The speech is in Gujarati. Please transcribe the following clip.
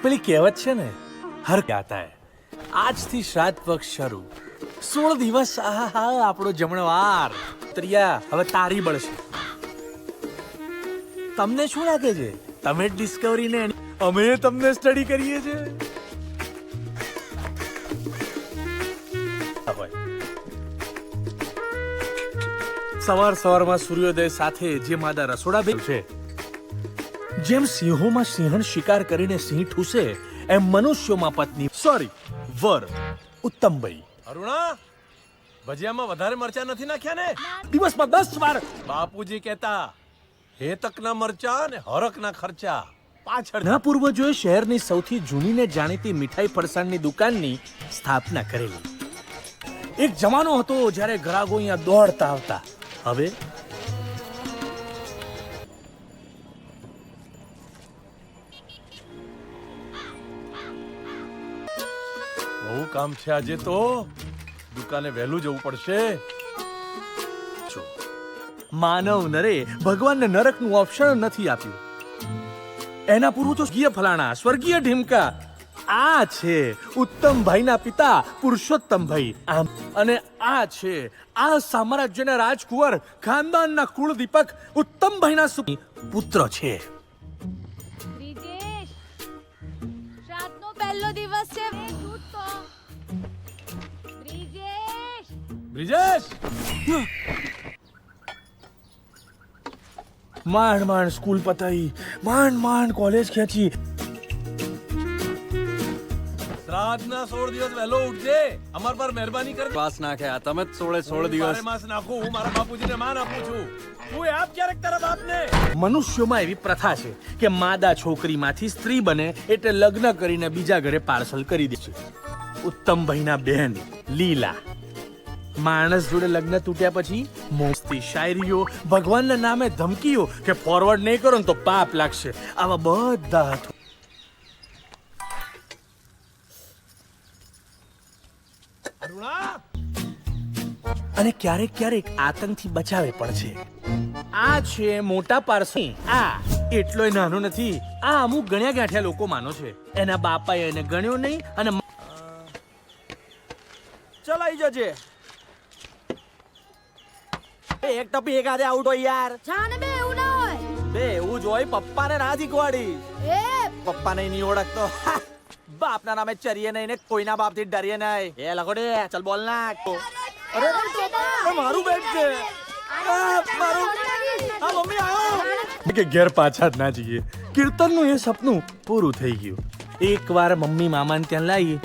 પેલી કહેવત છે ને, હર કહેતા હે આજથી શ્રાદ્ધ પક્ષ શરૂ, 16 દિવસ. આહા, આપણો જમણવાર. ત્રિયા હવે તારી બળશે. તમને શું લાગે છે તમે જ ડિસ્કવરી ને અમે તમને સ્ટડી કરીએ છીએ? સવાર સવારમાં સૂર્યોદય સાથે જે માદા રસોડા બેઠું છે, જેમ સિંહોમાં સિંહણ શિકાર કરીને સિંહ ઠૂસે, એમ મનુષ્યોમાં પત્ની વર ઉત્તમભાઈ. અરુણા, ભજીયામાં વધારે મરચા નથી નાખ્યા ને? દિવસમાં 10 વાર બાપુજી કહેતા, હેતકના મરચા ને હરકના ખર્ચા. પાછળના પૂર્વજોએ શહેરની સૌથી જૂની ને જાણીતી મીઠાઈ ફરસાણની દુકાનની સ્થાપના કરેલી. એક જમાનો હતો જ્યારે ગ્રાહકો અહીંયા દોડતા આવતા. હવે બહુ કામ છે આજે તો, દુકાને વહેલું જવું પડશે. માનવ નરે ભગવાનને નરકનું ઓપ્શન નથી આપ્યું. એના પૂર્વજો સ્વર્ગીય ફલાણા, સ્વર્ગીય ઢીમકા. આ છે ઉત્તમભાઈના પિતા પુરુષોત્તમભાઈ. અને આ છે આ સામ્રાજ્યના રાજકુંવર, ખાનદાનના કુળદીપક ઉત્તમભાઈના પુત્ર છે. બ્રિજેશ, શ્રાદ્ધનો પહેલો દિવસ છે. દૂધ તો. બ્રિજેશ, બ્રિજેશ, માંડ માંડ સ્કૂલ પતાઈ, માંડ કોલેજ ખેંચી. શ્રાદ્ધના 16 દિવસ વહેલો ઉઠજે. અમાર પર મહેરબાની કર. પાસ નાખ્યા તમે જ 16 દિવસ. માસ નાખું. હું મારા બાપુજીને માન આપું છું. હું આપ ક્યારેક તારા બાપને. મનુષ્યોમાં એવી પ્રથા છે કે માદા છોકરીમાંથી સ્ત્રી બને એટલે લગ્ન કરીને બીજા ઘરે પાર્સલ કરી દે છે. ઉત્તમભાઈના બહેન લીલા માણસ જોડે લગ્ન તૂટ્યા પછી મોસ્તી શાયરીઓ, ભગવાનના નામે ધમકીઓ કે ફોરવર્ડ નહીં કરો ને તો પાપ લાગશે, આવા બધા હતા. અને ક્યારેક આતંકથી બચાવે પણ છે. આ છે મોટા પારસી. આ એટલોય નાનો નથી. આ અમુક ગણ્યા ગાંઠ્યા લોકો માનો છે. એના બાપાએ એને ગણ્યો નહીં અને ચલાઈ જજે. એક ટપી એક હાથે આઉટ હોય યાર. જાને બે એવું ના હોય. બે એવું જ હોય. પપ્પાને ના શીખવાડી. એ પપ્પાને નહીં ઓળખતો. બાપના નામે ચરીએ નહીં ને કોઈના બાપથી ડરીએ નહીં. એ લખોડે ચલ બોલ નાખ. અરે મારું બેટ છે. મારું. હા મમ્મી આવો. કે ઘેર પાછા જ ના જઈએ. કીર્તનનું એ સપનું પૂરું થઈ ગયું. એકવાર મમ્મી મામાને ત્યાં લાવી